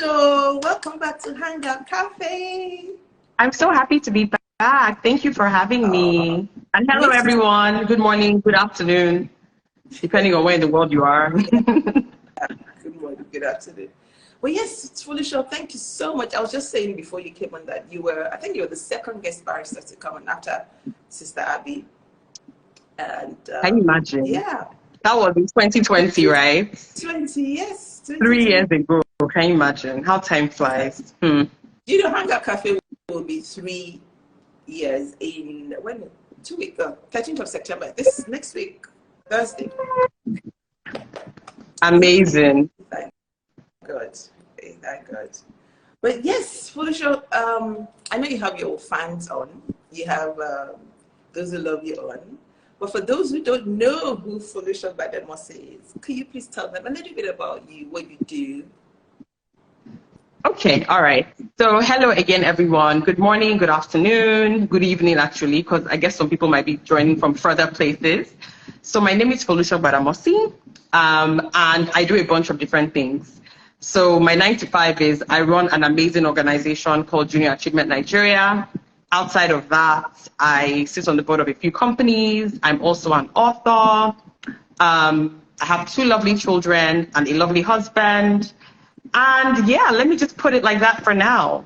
Foluso, welcome back to Hangout Cafe. I'm so happy to be back. Thank you for having me. And hello, everyone. Good morning, good afternoon, depending on where in the world you are. Good morning, good afternoon. Well, yes, Foluso, thank you so much. I was just saying before you came on that I think you were the second guest barrister to come on after Sister Abby. And Can you imagine? Yeah. That was in 2020, right? 20, yes. 3 years ago. Can you imagine how time flies? You know, Hangout Cafe will be 3 years in 2 weeks, 13th of September. This next week, Thursday. Amazing. Thank God. Thank God. But yes, Foluso, I know you have your fans on. You have those who love you on. But for those who don't know who Foluso Gbadamosi is, could you please tell them a little bit about you, what you do? Okay, all right. So hello again, everyone. Good morning, good afternoon, good evening, actually, because I guess some people might be joining from further places. So my name is Foluso Gbadamosi, and I do a bunch of different things. So my 9 to 5 is I run an amazing organization called Junior Achievement Nigeria. Outside of that, I sit on the board of a few companies. I'm also an author. I have 2 lovely children and a lovely husband. And yeah, let me just put it like that for now.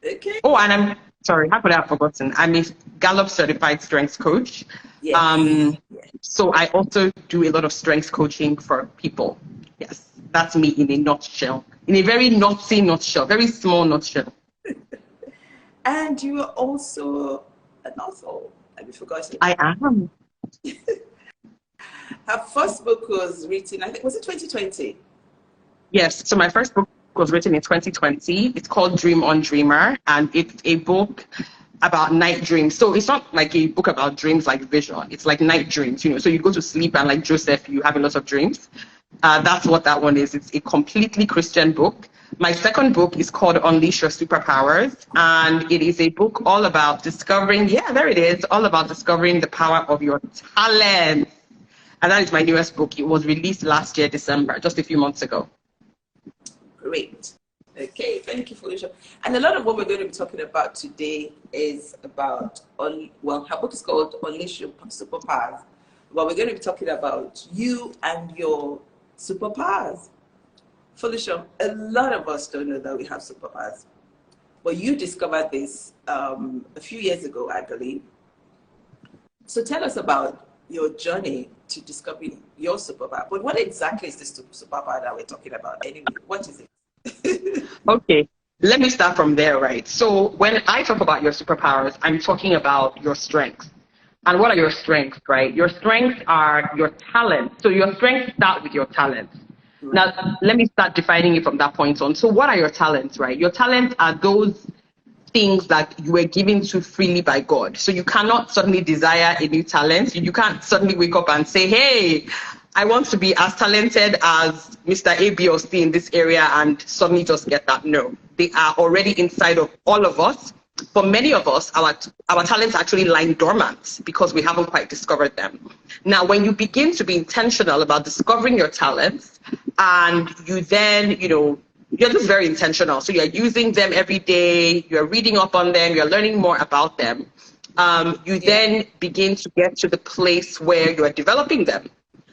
Okay. Oh, and I'm sorry, how could I have forgotten? I'm a Gallup Certified Strengths Coach. Yes. So I also do a lot of strengths coaching for people. Yes, that's me in a nutshell. In a very nutshell, very small nutshell. And you are also an author. Have you forgotten? I am. Her first book was written, I think, was it 2020? Yes, so my first book was written in 2020. It's called Dream on Dreamer, and it's a book about night dreams. So it's not like a book about dreams like vision. It's like night dreams, So you go to sleep and like Joseph, you have a lot of dreams. That's what that one is. It's a completely Christian book. My second book is called Unleash Your Superpowers, and it is a book all about discovering, all about discovering the power of your talent. And that is my newest book. It was released last year, December, just a few months ago. Great. Okay, thank you, Felicia. And a lot of what we're going to be talking about today is about, her book is called Unleash Your Superpowers. But we're going to be talking about you and your superpowers. Felicia, a lot of us don't know that we have superpowers. But you discovered this a few years ago, I believe. So tell us about your journey to discovering your superpower. But what exactly is this superpower that we're talking about anyway? What is it? Okay, let me start from there, right? So when I talk about your superpowers, I'm talking about your strengths. And what are your strengths, right? Your strengths are your talents. So your strengths start with your talents. Right. Now, let me start defining it from that point on. So what are your talents, right? Your talents are those things that you were given to freely by God. So you cannot suddenly desire a new talent. You can't suddenly wake up and say, hey, I want to be as talented as Mr. A, B, or C in this area and suddenly just get that. No, they are already inside of all of us. For many of us, our talents actually lie dormant because we haven't quite discovered them. Now, when you begin to be intentional about discovering your talents and you then, you're just very intentional. So you're using them every day, you're reading up on them, you're learning more about them. You then begin to get to the place where you are developing them.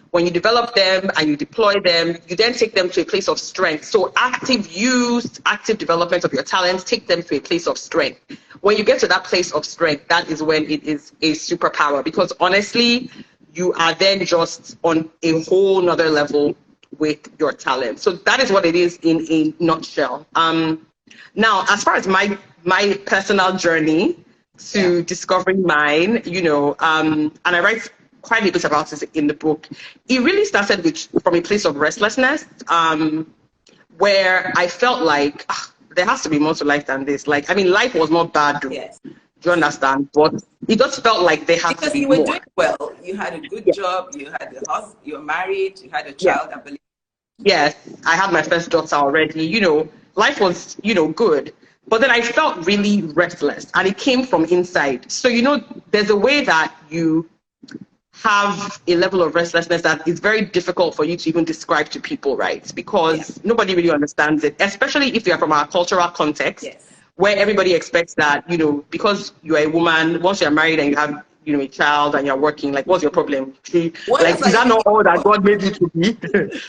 When you develop them and you deploy them, you then take them to a place of strength. So active use, active development of your talents, take them to a place of strength. When you get to that place of strength, that is when it is a superpower. Because honestly, you are then just on a whole nother level with your talent. So that is what it is in a nutshell. Now, as far as my personal journey to discovering mine, and I write quite a bit about this in the book. It really started from a place of restlessness, where I felt like there has to be more to life than this. Life was not bad. Yes. Do you understand? But it just felt like there had to be more. Because you were doing well. You had a good job. You had a husband. You were married. You had a child, I believe. Yes, I had my first daughter already. Life was, good. But then I felt really restless, and it came from inside. So, there's a way that you have a level of restlessness that is very difficult for you to even describe to people, right? Because nobody really understands it, especially if you're from our cultural context, where everybody expects that, you know, because you're a woman, once you're married and you have, you know, a child and you're working, like, what's your problem? Like, is that not all that God made you to be?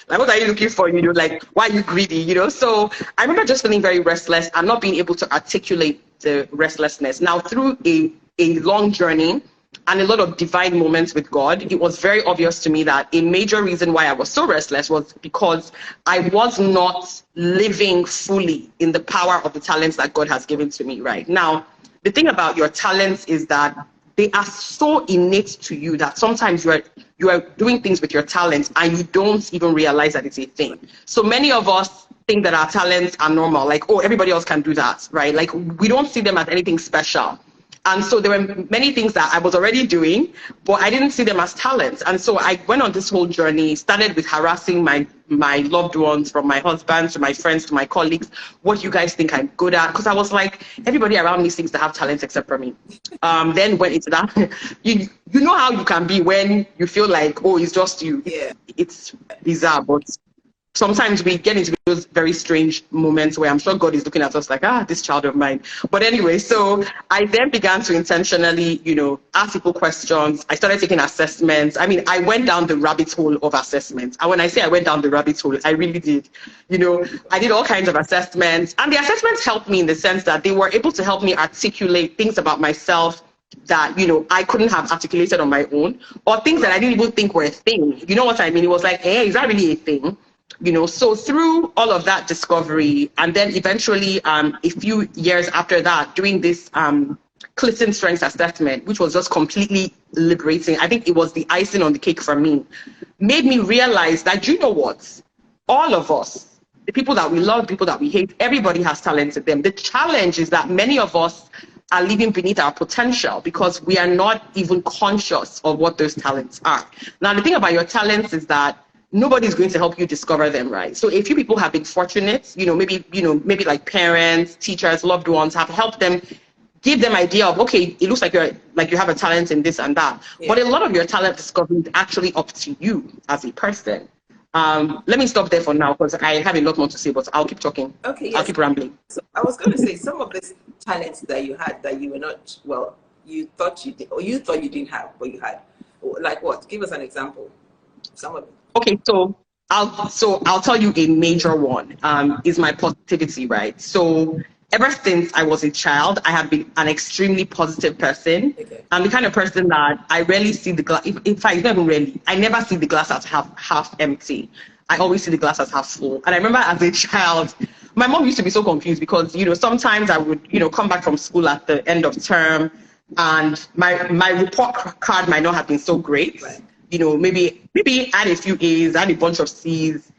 Like, what are you looking for? You know, like, why are you greedy? You know, so I remember just feeling very restless and not being able to articulate the restlessness. Now, through a long journey and a lot of divine moments with God, it was very obvious to me that a major reason why I was so restless was because I was not living fully in the power of the talents that God has given to me, right? Now, the thing about your talents is that they are so innate to you that sometimes you are doing things with your talents and you don't even realize that it's a thing. So many of us think that our talents are normal, like, oh, everybody else can do that, right? Like, we don't see them as anything special. And so there were many things that I was already doing, but I didn't see them as talents. And so I went on this whole journey, started with harassing my loved ones, from my husband to my friends to my colleagues. What do you guys think I'm good at? Because I was like, everybody around me seems to have talents except for me. Then went into that. You know how you can be when you feel like, oh, it's just you. Yeah. It's bizarre, but sometimes we get into those very strange moments where I'm sure God is looking at us like, this child of mine. But anyway, so I then began to intentionally, you know, ask people questions. I started taking assessments. I mean, I went down the rabbit hole of assessments. And when I say I went down the rabbit hole, I really did. You know, I did all kinds of assessments. And the assessments helped me in the sense that they were able to help me articulate things about myself that, you know, I couldn't have articulated on my own, or things that I didn't even think were a thing. You know what I mean? It was like, hey, is that really a thing? You know, so through all of that discovery, and then eventually a few years after that, doing this Clinton Strengths Assessment, which was just completely liberating. I think it was the icing on the cake for me, made me realize that, you know what, all of us, the people that we love, people that we hate, everybody has talent in them. The challenge is that many of us are living beneath our potential because we are not even conscious of what those talents are. Now, the thing about your talents is that nobody's going to help you discover them, right? So a few people have been fortunate, maybe like parents, teachers, loved ones have helped them, give them idea of, okay, it looks like you have a talent in this and that. Yeah. But a lot of your talent discovery is actually up to you as a person. Let me stop there for now because I have a lot more to say, but I'll keep talking. Okay, yes. I'll keep rambling. So I was going to say some of these talents that you had that you were not, well, you thought you did, or you thought you didn't have, but you had. Like what? Give us an example. Some of them. Okay, so I'll tell you a major one is my positivity, right? So ever since I was a child, I have been an extremely positive person. Okay. I'm the kind of person that I rarely see the glass. In fact, not even really. I never see the glass as half empty. I always see the glass as half full. And I remember as a child, my mom used to be so confused because, you know, sometimes I would, you know, come back from school at the end of term and my report card might not have been so great. Right. You know, maybe I had a few A's, I had a bunch of C's.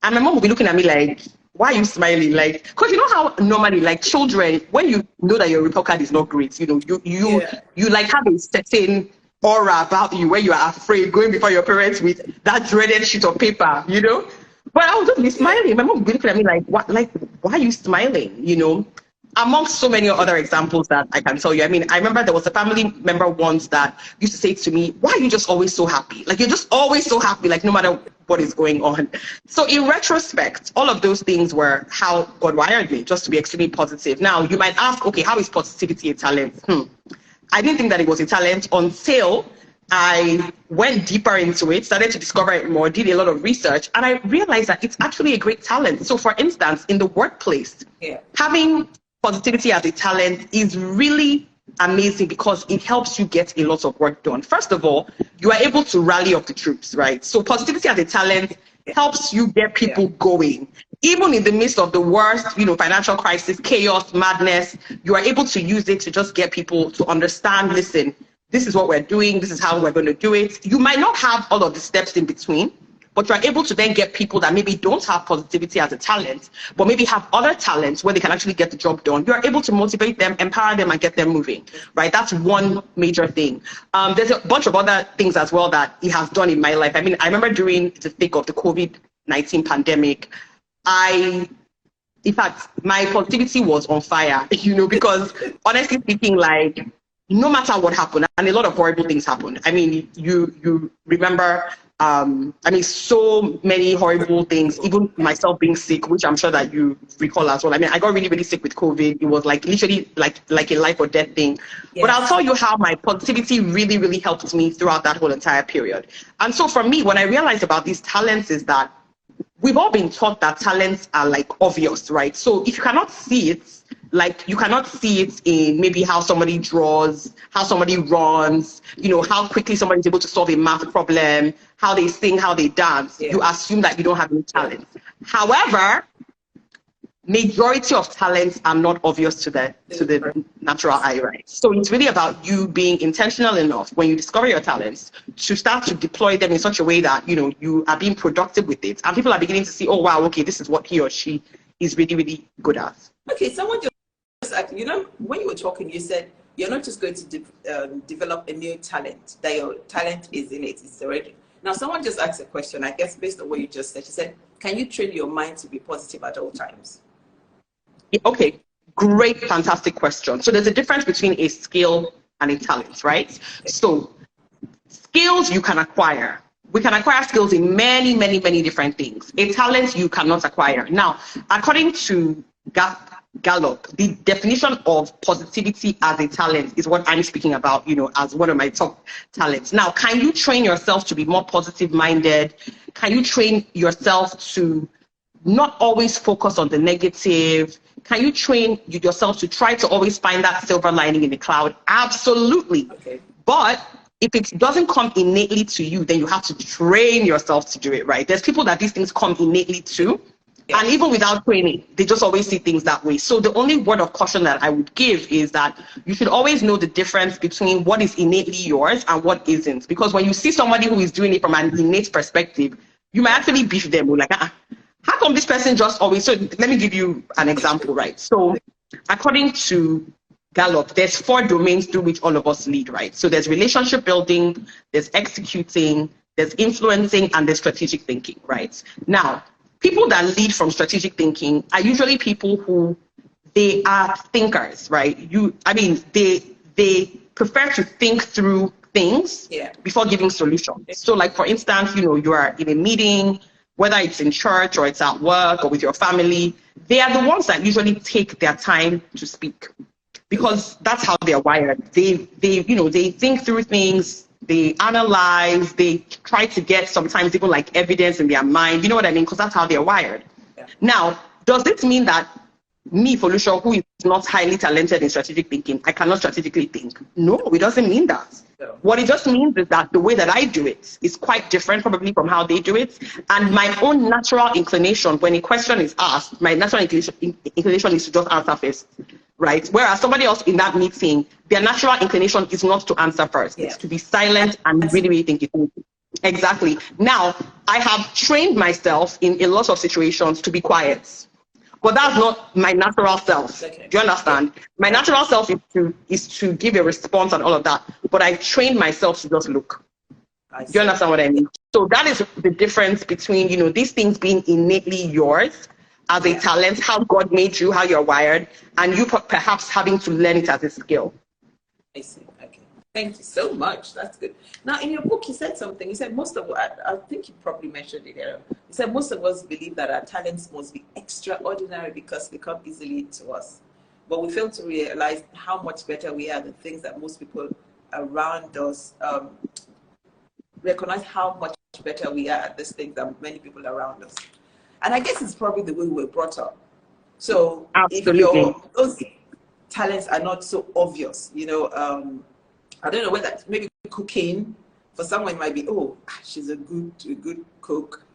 And my mom would be looking at me like, why are you smiling? Like, because you know how normally, like children, when you know that your report card is not great, you know, you like have a certain aura about you where you are afraid going before your parents with that dreaded sheet of paper, you know? But I would just be smiling. My mom would be looking at me like, what? Like, why are you smiling? You know? Amongst so many other examples that I can tell you. I mean, I remember there was a family member once that used to say to me, why are you just always so happy? Like, you're just always so happy, like no matter what is going on. So in retrospect, all of those things were how God wired me, just to be extremely positive. Now, you might ask, okay, how is positivity a talent? I didn't think that it was a talent until I went deeper into it, started to discover it more, did a lot of research, and I realized that it's actually a great talent. So for instance, in the workplace, having positivity as a talent is really amazing because it helps you get a lot of work done. First of all, you are able to rally up the troops, right? So positivity as a talent helps you get people going. Even in the midst of the worst, you know, financial crisis, chaos, madness, you are able to use it to just get people to understand, listen, this is what we're doing, this is how we're going to do it. You might not have all of the steps in between, but you're able to then get people that maybe don't have positivity as a talent, but maybe have other talents where they can actually get the job done. You're able to motivate them, empower them, and get them moving, right? That's one major thing. There's a bunch of other things as well that it has done in my life. I mean, I remember during the thick of the COVID-19 pandemic, in fact, my positivity was on fire, you know, because honestly speaking, like, no matter what happened, and a lot of horrible things happened. I mean, you remember, I mean, so many horrible things, even myself being sick, which I'm sure that you recall as well. I mean, I got really, really sick with COVID. It was like literally like a life or death thing. Yes. But I'll tell you how my positivity really, really helped me throughout that whole entire period. And so for me, when I realized about these talents is that we've all been taught that talents are like obvious, right? So if you cannot see it, like you cannot see it in maybe how somebody draws, how somebody runs, you know, how quickly somebody is able to solve a math problem, how they sing, how they dance. Yeah. You assume that you don't have any talent. However, majority of talents are not obvious to the natural eye, right? So it's really about you being intentional enough when you discover your talents to start to deploy them in such a way that, you know, you are being productive with it. And people are beginning to see, oh, wow, okay, this is what he or she is really, really good at. Okay, someone just, you know, when you were talking, you said you're not just going to develop a new talent, that your talent is in it, it's already. Now, someone just asked a question, I guess, based on what you just said. She said, can you train your mind to be positive at all times? Okay, great, fantastic question. So there's a difference between a skill and a talent, right? Okay. So skills you can acquire. We can acquire skills in many, many, many different things. A talent you cannot acquire. Now, according to Gallup, the definition of positivity as a talent is what I'm speaking about, you know, as one of my top talents. Now, can you train yourself to be more positive-minded? Can you train yourself to not always focus on the negative? Can you train yourself to try to always find that silver lining in the cloud? Absolutely. Okay. But if it doesn't come innately to you, then you have to train yourself to do it, right? There's people that these things come innately to. And even without training, they just always see things that way. So the only word of caution that I would give is that you should always know the difference between what is innately yours and what isn't. Because when you see somebody who is doing it from an innate perspective, you might actually beef them. Like, how come this person just always... So let me give you an example, right? So according to Gallup, there's 4 domains through which all of us lead, right? So there's relationship building, there's executing, there's influencing, and there's strategic thinking, right? Now, people that lead from strategic thinking are usually people who they are thinkers, right? They prefer to think through things before giving solutions. So like, for instance, you know, you are in a meeting, whether it's in church or it's at work or with your family, they are the ones that usually take their time to speak because that's how they're wired. They think through things. They analyze, they try to get sometimes even like evidence in their mind, you know what I mean? Because that's how they're wired. Yeah. Now, does this mean that me, Foluso, who is not highly talented in strategic thinking, I cannot strategically think? No, it doesn't mean that. No. What it just means is that the way that I do it is quite different probably from how they do it. And my own natural inclination, when a question is asked, my natural inclination is to just answer first. Right? Whereas somebody else in that meeting, their natural inclination is not to answer first. It's to be silent and really, really think it through. Exactly. Now, I have trained myself in a lot of situations to be quiet. But that's not my natural self. Okay. Do you understand? My natural self is to give a response and all of that. But I trained myself to just look. Do you understand what I mean? So that is the difference between, you know, these things being innately yours as a talent, how God made you, how you're wired, and you perhaps having to learn it as a skill. I see. Okay. Thank you so much. That's good. Now, in your book, you said something. You said I think you probably mentioned it there. You said most of us believe that our talents must be extraordinary because they come easily to us. But we fail to realize how much better we are than things that most people around us recognize how much better we are at these things than many people around us. And I guess it's probably the way we were brought up. So absolutely, if those talents are not so obvious, you know, I don't know whether maybe cooking for someone might be, oh, she's a good cook.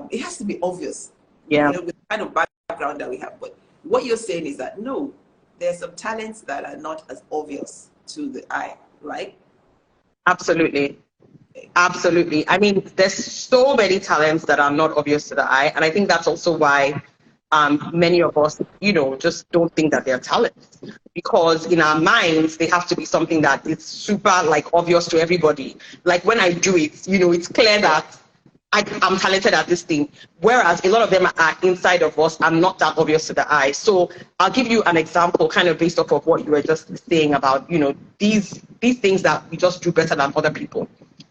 It has to be obvious, you know, with the kind of background that we have. But what you're saying is that no, there's some talents that are not as obvious to the eye, right? Absolutely. Absolutely. I mean, there's so many talents that are not obvious to the eye. And I think that's also why many of us, you know, just don't think that they're talents. Because in our minds, they have to be something that is super, like, obvious to everybody. Like, when I do it, you know, it's clear that I'm talented at this thing, whereas a lot of them are inside of us and not that obvious to the eye. So I'll give you an example kind of based off of what you were just saying about, these things that we just do better than other people.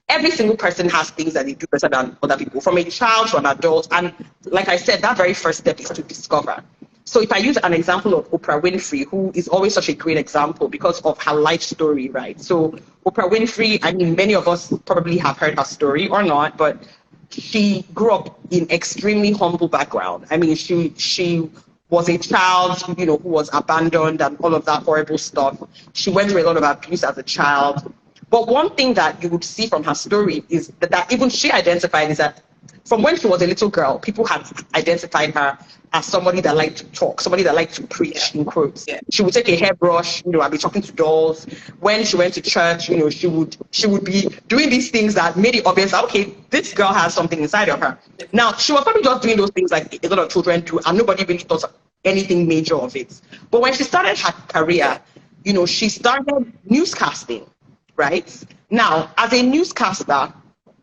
Every single person has things that they do better than other people, from a child to an adult. And like I said, that very first step is to discover. So if I use an example of Oprah Winfrey, who is always such a great example because of her life story, right? So Oprah Winfrey, I mean, many of us probably have heard her story or not, but she grew up in extremely humble background. I mean, she was a child, who was abandoned and all of that horrible stuff. She went through a lot of abuse as a child. But one thing that you would see from her story is that even she identified is that from when she was a little girl, people had identified her as somebody that liked to talk, somebody that liked to preach, in quotes. Yeah. She would take a hairbrush, and be talking to dolls. When she went to church, she would be doing these things that made it obvious that, okay, this girl has something inside of her. Now, she was probably just doing those things like a lot of children do, and nobody really thought anything major of it. But when she started her career, she started newscasting, right? Now, as a newscaster,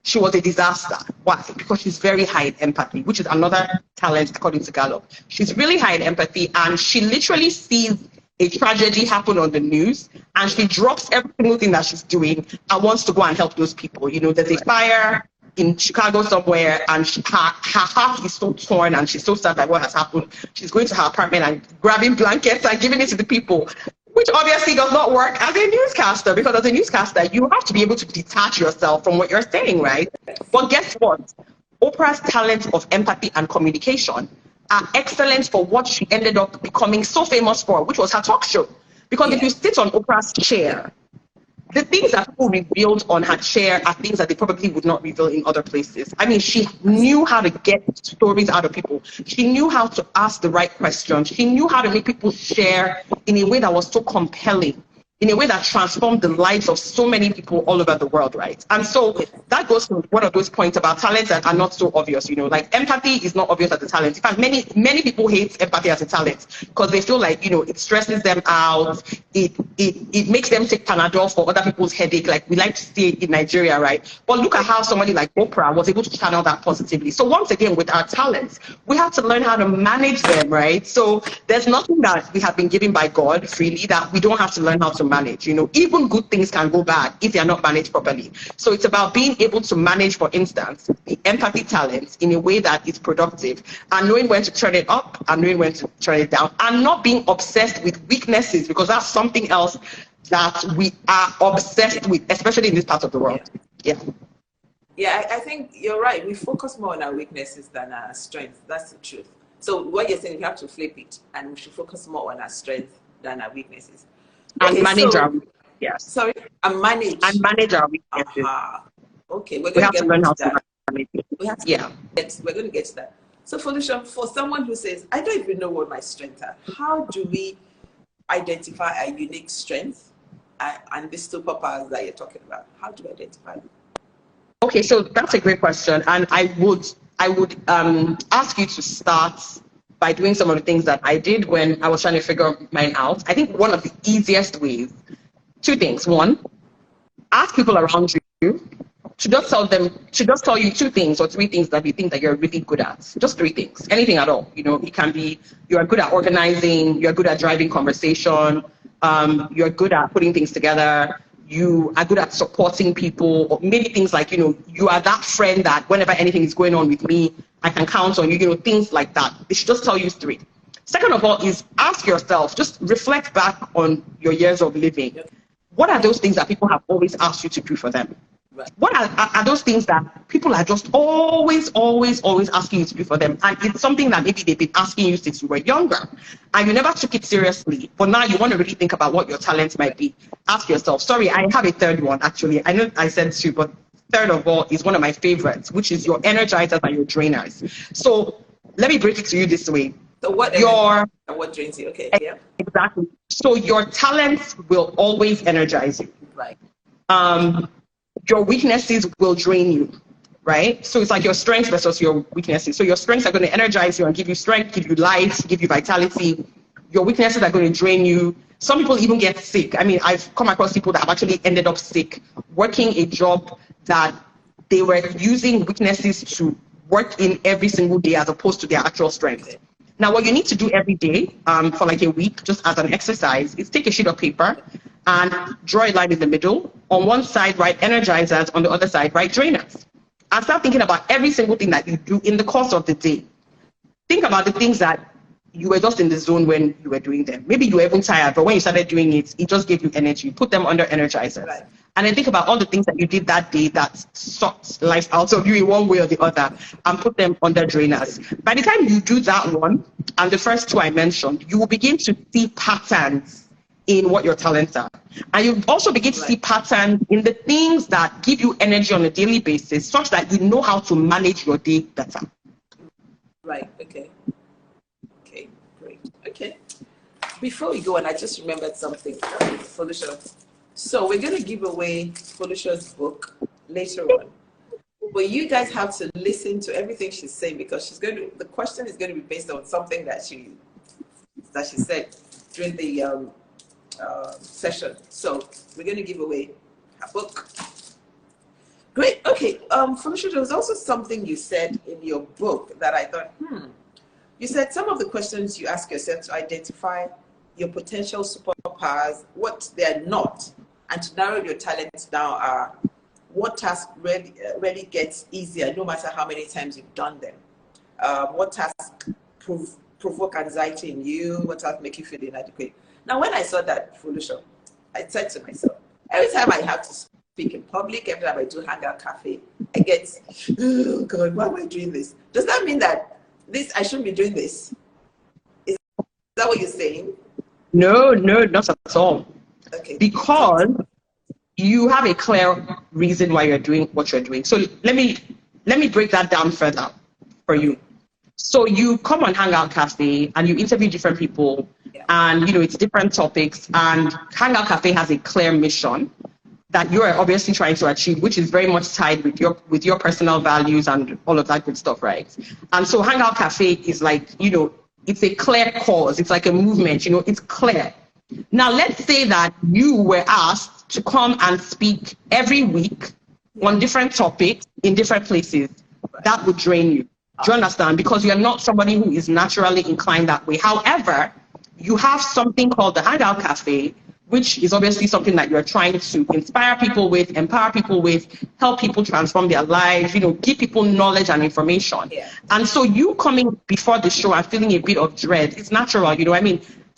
she was a disaster. Why? Because she's very high in empathy, which is another talent according to Gallup. She's really high in empathy, and she literally sees a tragedy happen on the news, and she drops every single thing that she's doing and wants to go and help those people. There's a fire in Chicago somewhere, and her heart is so torn, and she's so sad by what has happened. She's going to her apartment and grabbing blankets and giving it to the people, which obviously does not work as a newscaster, because as a newscaster, you have to be able to detach yourself from what you're saying, right? But guess what? Oprah's talent of empathy and communication are excellent for what she ended up becoming so famous for, which was her talk show. Because if you sit on Oprah's chair, the things that people revealed on her chair are things that they probably would not reveal in other places. I mean, she knew how to get stories out of people. She knew how to ask the right questions. She knew how to make people share in a way that was so compelling, in a way that transformed the lives of so many people all over the world, right? And so that goes to one of those points about talents that are not so obvious, like empathy is not obvious as a talent. In fact, many people hate empathy as a talent because they feel like, it stresses them out. It makes them take Panadol for other people's headache, like we like to see in Nigeria, right? But look at how somebody like Oprah was able to channel that positively. So once again, with our talents, we have to learn how to manage them, right? So there's nothing that we have been given by God freely that we don't have to learn how to manage. Even good things can go bad if they are not managed properly. So it's about being able to manage, for instance, the empathy talents in a way that is productive, and knowing when to turn it up and knowing when to turn it down, and not being obsessed with weaknesses, because that's something else that we are obsessed with, especially in this part of the world. Yeah, I think you're right. We focus more on our weaknesses than our strengths. That's the truth. So what you're saying, we have to flip it, and we should focus more on our strengths than our weaknesses. And manage our weaknesses. Yes. Sorry, and manage our weaknesses. Okay, we have to learn how to manage it. We're going to get to that. So, Foluso, for someone who says, I don't even know what my strengths are, how do we identify our unique strengths and the superpowers that you're talking about? How do we identify them? Okay, so that's a great question, and I would ask you to start by doing some of the things that I did when I was trying to figure mine out. I think one of the easiest ways, two things. One, ask people around you to just tell you two things or three things that you think that you're really good at. Just three things, anything at all. It can be you're good at organizing, you're good at driving conversation, you're good at putting things together, you are good at supporting people, or maybe things like, you are that friend that whenever anything is going on with me, I can count on you, things like that. They should just tell you three. Second of all is ask yourself, just reflect back on your years of living. What are those things that people have always asked you to do for them? Right. What are those things that people are just always asking you to do for them? And it's something that maybe they've been asking you since you were younger and you never took it seriously. But now you want to really think about what your talents might be. Ask yourself, sorry, I have a third one actually. I know I said two, but third of all is one of my favorites, which is your energizers and your drainers. So let me break it to you this way. So what drains you? Okay, yeah. Exactly. So your talents will always energize you. Right. Your weaknesses will drain you, right? So it's like your strengths versus your weaknesses. So your strengths are going to energize you and give you strength, give you life, give you vitality. Your weaknesses are going to drain you. Some people even get sick. I mean, I've come across people that have actually ended up sick, working a job that they were using weaknesses to work in every single day as opposed to their actual strengths. Now, what you need to do every day for like a week, just as an exercise, is take a sheet of paper and draw a line in the middle. On one side, write energizers. On the other side, write drainers. And start thinking about every single thing that you do in the course of the day. Think about the things that you were just in the zone when you were doing them. Maybe you were even tired, but when you started doing it, it just gave you energy. Put them under energizers. Right. And then think about all the things that you did that day that sucked life out of you in one way or the other, and put them under drainers. By the time you do that one, and the first two I mentioned, you will begin to see patterns in what your talents are. And you also begin to see patterns in the things that give you energy on a daily basis, such that you know how to manage your day better. Right, okay. Okay, great. Okay. Before we go on, I just remembered something, Foluso. So we're going to give away Foluso's book later on. But you guys have to listen to everything she's saying, because the question is going to be based on something that she said during the session. So we're going to give away her book. Great. Okay. Foluso, there was also something you said in your book that I thought, You said some of the questions you ask yourself to identify your potential superpowers, what they're not, and to narrow your talents down are what task really gets easier no matter how many times you've done them. What task provoke anxiety in you? What task make you feel inadequate? Now, when I saw that, Foluso, I said to myself, every time I have to speak in public, every time I do Hangout Cafe, I get, oh God, why am I doing this? Does that mean that I shouldn't be doing this? Is that what you're saying? No, not at all. Okay. Because you have a clear reason why you're doing what you're doing. So let me break that down further for you. So you come on Hangout Cafe and you interview different people, and it's different topics, and Hangout Cafe has a clear mission that you are obviously trying to achieve, which is very much tied with your personal values and all of that good stuff, right? And so Hangout Cafe is like, it's a clear cause. It's like a movement, it's clear. Now, let's say that you were asked to come and speak every week on different topics in different places. That would drain you. Do you understand? Because you're not somebody who is naturally inclined that way. However, you have something called the Hangout Cafe, which is obviously something that you're trying to inspire people with, empower people with, help people transform their lives, give people knowledge and information. Yeah. And so you coming before the show and feeling a bit of dread, it's natural,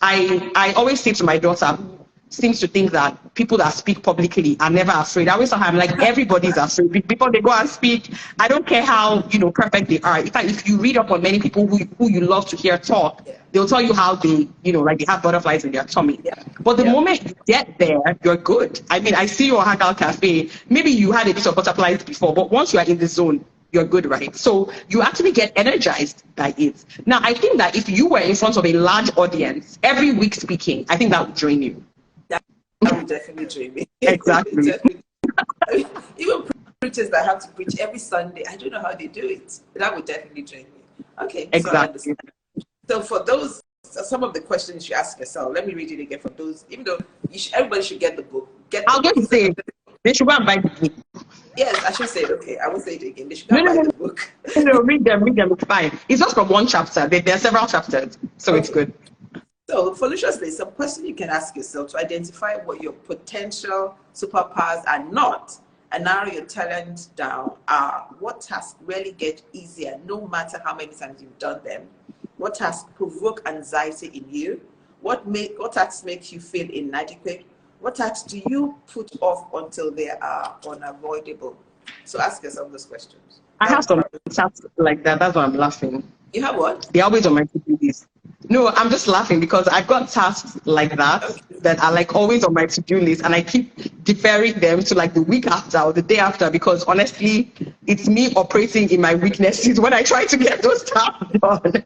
I always say to my daughter, who seems to think that people that speak publicly are never afraid. I always tell her, I'm like, everybody's afraid before they go and speak. I don't care how, perfect they are. In fact, if you read up on many people who you love to hear talk, they'll tell you how they, like they have butterflies in their tummy. Yeah. But the moment you get there, you're good. I mean, I see you at Hangout Cafe. Maybe you had a bit of butterflies before, but once you are in the zone, you're good, right? So you actually get energized by it. Now, I think that if you were in front of a large audience every week speaking, I think that would drain you. That would definitely drain me. Exactly. Even preachers that have to preach every Sunday, I don't know how they do it. That would definitely drain me. Okay. Exactly. So for those, some of the questions you ask yourself, let me read it again for those, even though everybody should get the book. I'll just say, they should go and buy the book. Yes, I should say it. Okay, I will say it again. They should go and buy the book. No, read them, it's fine. It's just from one chapter. There are several chapters, so It's good. So, Foluso, there's some question you can ask yourself to identify what your potential superpowers are not, and narrow your talent down are what tasks really get easier no matter how many times you've done them, what tasks provoke anxiety in you, what tasks make you feel inadequate, what tasks do you put off until they are unavoidable? So ask yourself those questions. I have some tasks like that. That's why I'm laughing. You have what? They're always on my to-do list. No, I'm just laughing because I've got tasks like that that are like always on my to-do list, and I keep deferring them to like the week after or the day after, because honestly, it's me operating in my weaknesses when I try to get those tasks done.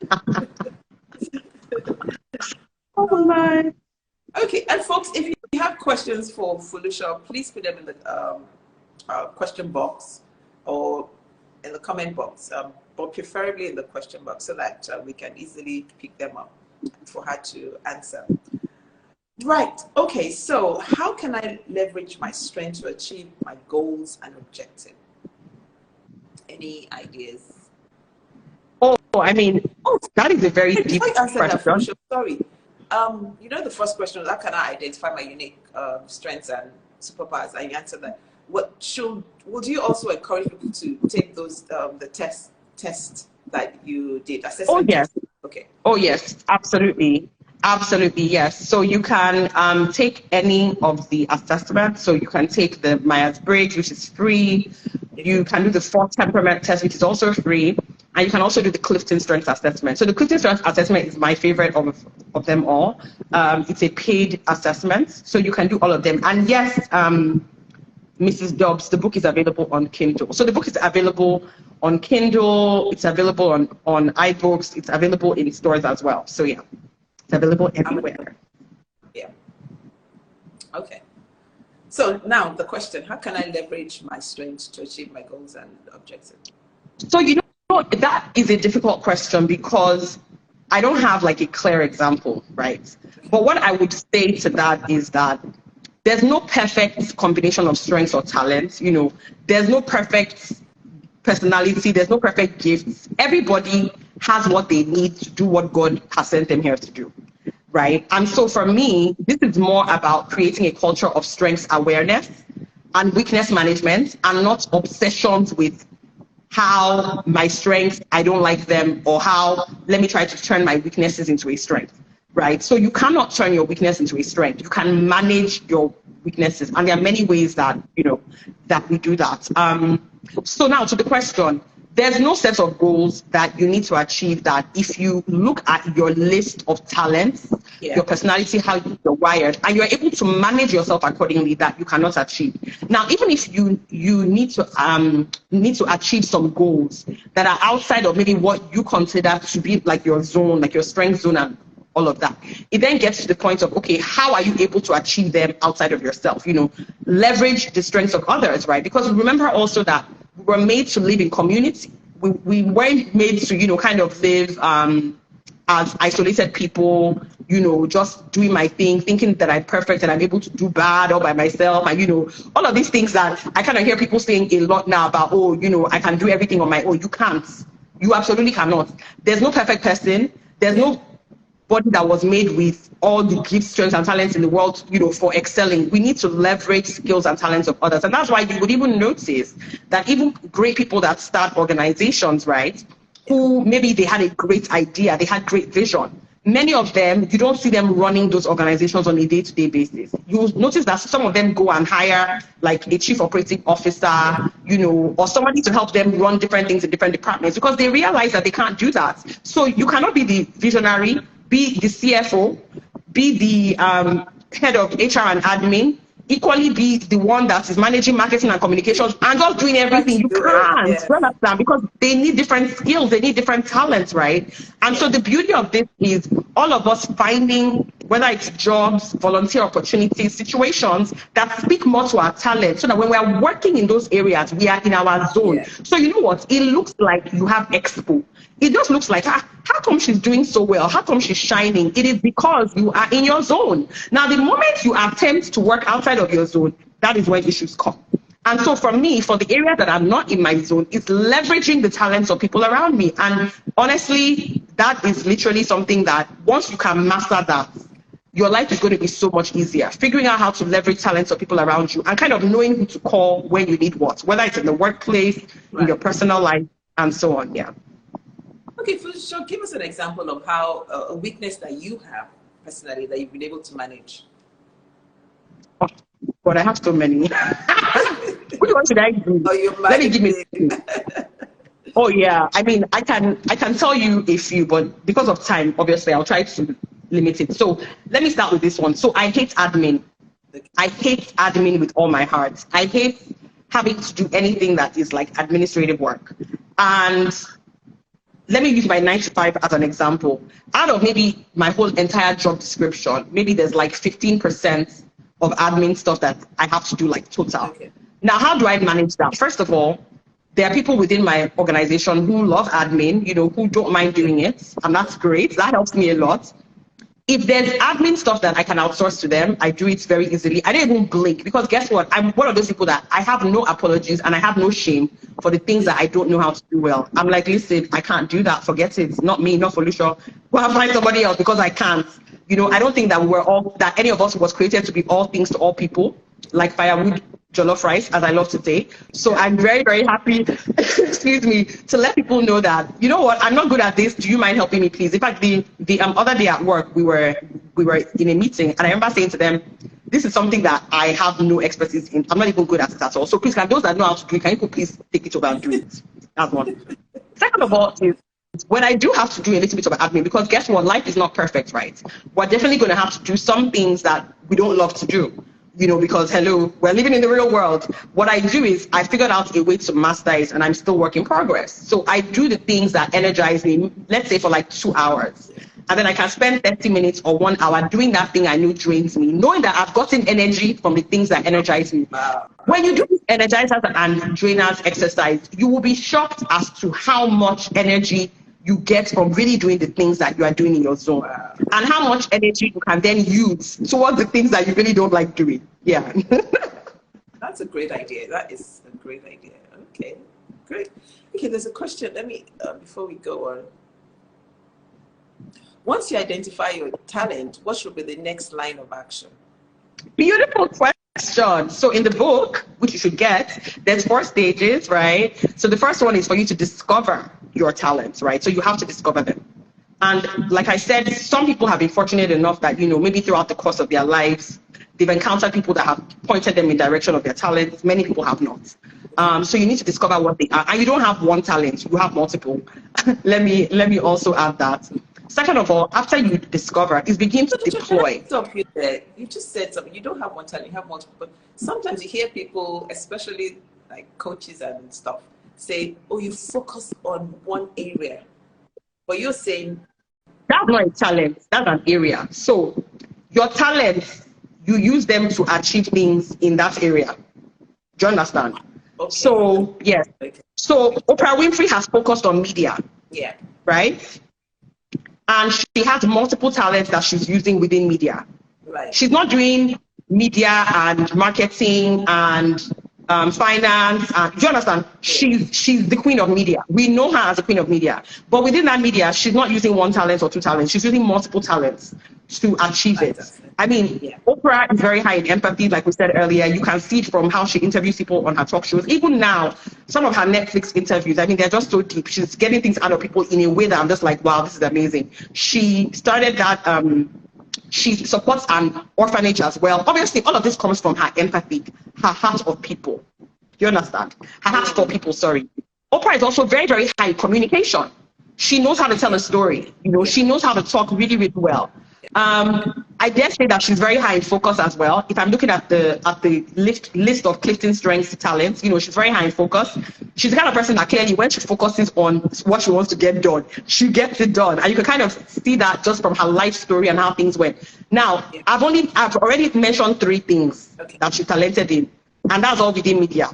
Oh my. Okay, and folks, if you have questions for Foluso, please put them in the question box or in the comment box, but preferably in the question box so that we can easily pick them up for her to answer. Right, okay, so how can I leverage my strength to achieve my goals and objectives? Any ideas? Oh, I mean, that is a very Hey, deep before you answer that, question. Felicia, sorry. You know, the first question was, how can I identify my unique strengths and superpowers? And you answered that. Would you also encourage people to take those the test that you did, Oh, assessment yes. test? Okay. Oh, yes, absolutely. Absolutely, yes. So you can take any of the assessments. So you can take the Myers-Briggs, which is free. You can do the 4 temperament test, which is also free. And you can also do the Clifton Strengths Assessment. So the Clifton Strengths Assessment is my favorite of them all. It's a paid assessment. So you can do all of them. And yes, Mrs. Dobbs, the book is available on Kindle. So the book is available on Kindle. It's available on iBooks. It's available in stores as well. So yeah, it's available everywhere. Yeah. Okay. So now the question, how can I leverage my strengths to achieve my goals and objectives? So, you know, that is a difficult question because I don't have like a clear example, right? But what I would say to that is that there's no perfect combination of strengths or talents. You know, there's no perfect personality. There's no perfect gifts. Everybody has what they need to do what God has sent them here to do, right? And so for me, this is more about creating a culture of strengths awareness and weakness management, and not obsessions with how my strengths, I don't like them, or how, let me try to turn my weaknesses into a strength, right? So you cannot turn your weakness into a strength. You can manage your weaknesses, and there are many ways that, you know, that we do that. So now to the question, there's no set of goals that you need to achieve that if you look at your list of talents, your personality, how you're wired, and you're able to manage yourself accordingly, that you cannot achieve. Now, even if you need to achieve some goals that are outside of maybe what you consider to be like your zone, like your strength zone and all of that, it then gets to the point of, okay, how are you able to achieve them outside of yourself? You know, leverage the strengths of others, right? Because remember also that we were made to live in community. We weren't made to, you know, kind of live as isolated people, you know, just doing my thing, thinking that I'm perfect and I'm able to do bad all by myself. And, you know, all of these things that I kind of hear people saying a lot now about, oh, you know, I can do everything on my own. You can't. You absolutely cannot. There's no perfect person. There's no body that was made with all the gifts, strengths, and talents in the world, you know, for excelling. We need to leverage skills and talents of others. And that's why you would even notice that even great people that start organizations, right, who maybe they had a great idea, they had great vision. Many of them, you don't see them running those organizations on a day-to-day basis. You'll notice that some of them go and hire like a chief operating officer, you know, or somebody to help them run different things in different departments, because they realize that they can't do that. So you cannot be the visionary, be the CFO, be the head of HR and admin, equally be the one that is managing marketing and communications and just doing everything. You can't, you understand? Because they need different skills, they need different talents, right? And so the beauty of this is all of us finding, whether it's jobs, volunteer opportunities, situations that speak more to our talent, so that when we are working in those areas, we are in our zone. So you know what? It looks like you have expo. It just looks like, how come she's doing so well? How come she's shining? It is because you are in your zone. Now, the moment you attempt to work outside of your zone, that is when issues come. And so for me, for the areas that I'm not in my zone, it's leveraging the talents of people around me. And honestly, that is literally something that once you can master that, your life is going to be so much easier. Figuring out how to leverage talents of people around you and kind of knowing who to call when you need what, whether it's in the workplace, in your personal life, and so on. Yeah. Okay, so give us an example of how a weakness that you have personally that you've been able to manage. Oh, but I have so many. Which one should I do? Let me give me. Oh yeah, I mean, I can tell you a few, but because of time, obviously, I'll try to limit it. So let me start with this one. So I hate admin. I hate admin with all my heart. I hate having to do anything that is like administrative work. And let me use my 9 to 5 as an example. Out of maybe my whole entire job description, maybe there's like 15% of admin stuff that I have to do, like total. Okay. Now, how do I manage that? First of all, there are people within my organization who love admin, you know, who don't mind doing it. And that's great. That helps me a lot. If there's admin stuff that I can outsource to them, I do it very easily. I don't even blink, because guess what? I'm one of those people that I have no apologies and I have no shame for the things that I don't know how to do well. I'm like, listen, I can't do that. Forget it. Not me, not Foluso. Go and find somebody else, because I can't. You know, I don't think that that any of us was created to be all things to all people, like firewood jollof rice, as I love to say. So I'm very, very happy, excuse me, to let people know that, you know what, I'm not good at this. Do you mind helping me, please? In fact, the other day at work, we were in a meeting, and I remember saying to them, this is something that I have no expertise in. I'm not even good at it at all. So please, can those that know how to do it, can you please take it over and do it? That's one. Second of all, is when I do have to do a little bit of admin, because guess what, life is not perfect, right? We're definitely going to have to do some things that we don't love to do. You know, because hello, we're living in the real world. What I do is I figured out a way to master it, and I'm still work in progress. So I do the things that energize me, let's say for like 2 hours. And then I can spend 30 minutes or 1 hour doing that thing I know drains me, knowing that I've gotten energy from the things that energize me. When you do this energizers and drainers exercise, you will be shocked as to how much energy you get from really doing the things that you are doing in your zone, and how much energy you can then use towards the things that you really don't like doing. Yeah. That's a great idea. That is a great idea. Okay, great. Okay, there's a question. Let me, before we go on. Once you identify your talent, what should be the next line of action? Beautiful question. So in the book, which you should get, there's 4 stages, right? So the first one is for you to discover your talents, right? So you have to discover them. And like I said, some people have been fortunate enough that, you know, maybe throughout the course of their lives, they've encountered people that have pointed them in direction of their talents. Many people have not. So you need to discover what they are. And you don't have one talent, you have multiple. let me also add that. Second of all, after you discover, is begin to deploy. Stop you there. You just said something. You don't have one talent, you have multiple. But sometimes you hear people, especially like coaches and stuff, say, oh, you focus on one area. But you're saying that's not a talent, that's an area. So your talents, you use them to achieve things in that area. Do you understand? Okay. So yes. Okay. So Oprah Winfrey has focused on media. Yeah. Right? And she has multiple talents that she's using within media. Right. She's not doing media and marketing and finance. Do you understand? She's the queen of media. We know her as the queen of media. But within that media, she's not using one talent or 2 talents. She's using multiple talents to achieve it. I mean, Oprah is very high in empathy, like we said earlier. You can see it from how she interviews people on her talk shows. Even now, some of her Netflix interviews, I mean, they're just so deep. She's getting things out of people in a way that I'm just like, wow, this is amazing. She started that, she supports an orphanage as well. Obviously, all of this comes from her empathy, her heart of people. You understand? Her heart for people, sorry. Oprah is also very, very high in communication. She knows how to tell a story. You know, she knows how to talk really, really well. I dare say that she's very high in focus as well. If I'm looking at the list of Clifton Strengths talents, you know, she's very high in focus. She's the kind of person that clearly, when she focuses on what she wants to get done, she gets it done. And you can kind of see that just from her life story and how things went. Now, I've already mentioned 3 things that she's talented in, and that's all within media.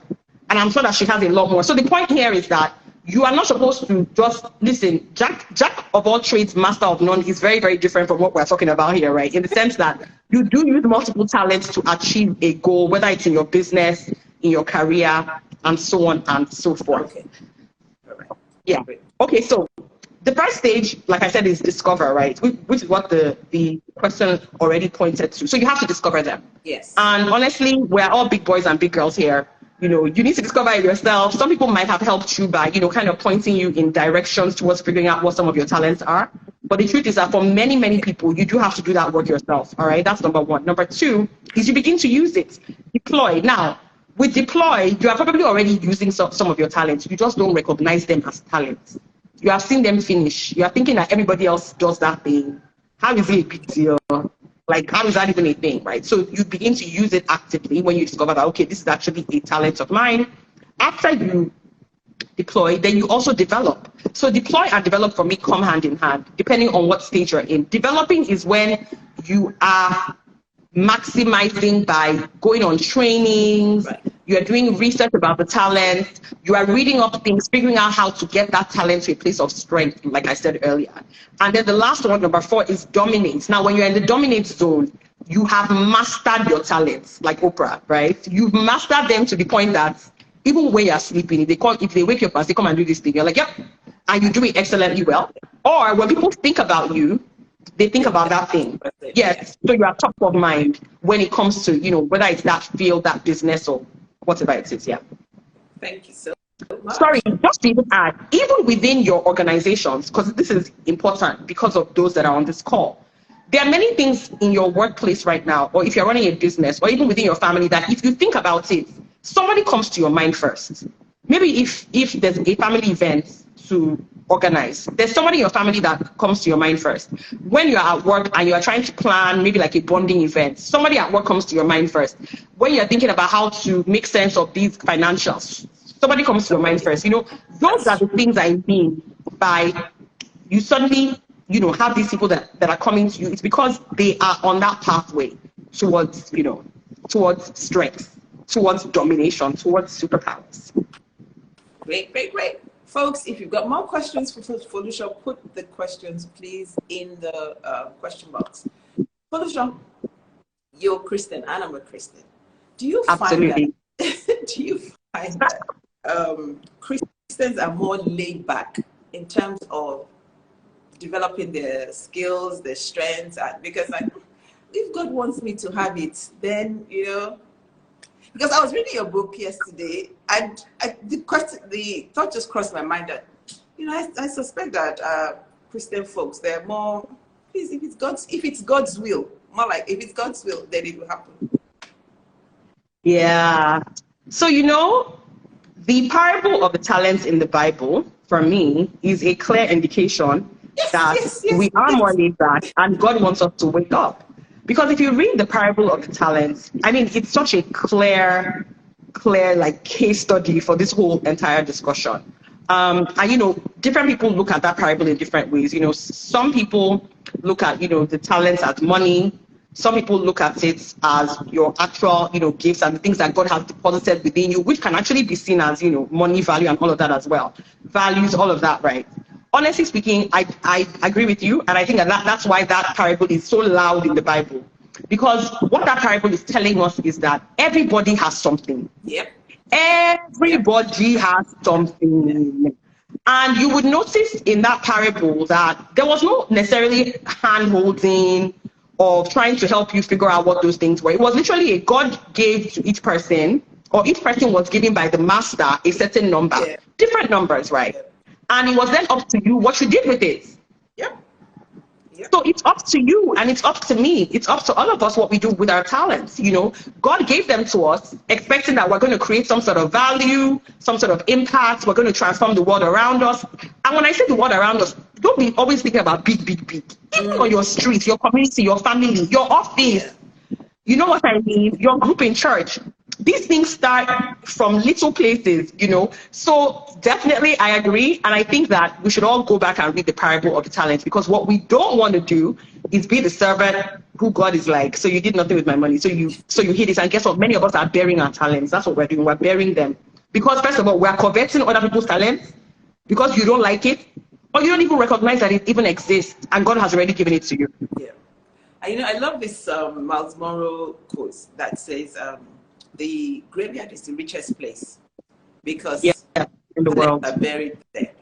And I'm sure that she has a lot more. So the point here is that you are not supposed to just listen. Jack of all trades, master of none is very, very different from what we're talking about here, right? In the sense that you do use multiple talents to achieve a goal, whether it's in your business, in your career, and so on and so forth. Okay. All right. Yeah. Okay. So the first stage, like I said, is discover, right? Which is what the question already pointed to. So you have to discover them. Yes. And honestly, we're all big boys and big girls here. You know, you need to discover it yourself. Some people might have helped you by, you know, kind of pointing you in directions towards figuring out what some of your talents are. But the truth is that for many, many people, you do have to do that work yourself. All right. That's number 1. Number 2 is you begin to use it. Deploy. Now, with deploy, you are probably already using some of your talents. You just don't recognize them as talents. You have seen them finish. You are thinking that everybody else does that thing. How is it a big deal? Like, how is that even a thing, right? So you begin to use it actively when you discover that, okay, this is actually a talent of mine. After you deploy, then you also develop. So deploy and develop for me come hand in hand, depending on what stage you're in. Developing is when you are maximizing by going on trainings, you are doing research about the talent, you are reading up things, figuring out how to get that talent to a place of strength, like I said earlier. And then the last one, number 4, is dominate. Now, when you're in the dominate zone, you have mastered your talents, like Oprah, right? You've mastered them to the point that even when you're sleeping, if they wake you up and say, come and do this thing, you're like, yep, and you do it excellently well. Or when people think about you, they think about that thing. Yes, so you are top of mind when it comes to, whether it's that field, that business, or whatever it is. Yeah. Thank you so much. Sorry, just to even add, even within your organizations, because this is important because of those that are on this call, there are many things in your workplace right now, or if you're running a business, or even within your family, that if you think about it, somebody comes to your mind first. Maybe if there's a family event to organize, there's somebody in your family that comes to your mind first. When you're at work and you're trying to plan maybe like a bonding event, somebody at work comes to your mind first. When you're thinking about how to make sense of these financials, somebody comes to your mind first. Those are the things I mean by you suddenly, have these people that are coming to you. It's because they are on that pathway towards, towards strength, towards domination, towards superpowers. Great. Folks, if you've got more questions for Foluso, put the questions, please, in the question box. Foluso, you're Christian, and I'm a Christian. Do you find that Christians are more laid back in terms of developing their skills, their strengths? Because if God wants me to have it, then, because I was reading your book yesterday, and the thought just crossed my mind that, I suspect that Christian folks, they're more, please, if it's God's will, more like if it's God's will, then it will happen. Yeah. So, the parable of the talents in the Bible, for me, is a clear indication that we are more laid back, and God wants us to wake up. Because if you read the parable of the talents, it's such a clear like case study for this whole entire discussion. And different people look at that parable in different ways. Some people look at the talents as money. Some people look at it as your actual gifts and the things that God has deposited within you, which can actually be seen as money, value, and all of that as well. Values, all of that, right? Honestly speaking, I agree with you, and I think that's why that parable is so loud in the Bible. Because what that parable is telling us is that everybody has something. Yep. Everybody has something. And you would notice in that parable that there was no necessarily hand-holding of trying to help you figure out what those things were. It was literally a God gave to each person, or each person was given by the master a certain number. Yeah. Different numbers, right? Yeah. And it was then up to you what you did with it. Yep. So it's up to you, and it's up to me. It's up to all of us what we do with our talents. God gave them to us, expecting that we're going to create some sort of value, some sort of impact. We're going to transform the world around us. And when I say the world around us, don't be always thinking about big. Even on your street, your community, your family, your office. Yeah. You know what I mean? Your group in church. These things start from little places, So definitely I agree. And I think that we should all go back and read the parable of the talents, because what we don't want to do is be the servant who God is like, so you did nothing with my money. So you hid it. And guess what? Many of us are bearing our talents. That's what we're doing. We're bearing them. Because first of all, we're coveting other people's talents because you don't like it, or you don't even recognize that it even exists, and God has already given it to you. Yeah. And I love this Miles Monroe quote that says, the graveyard is the richest place because in the world are buried there.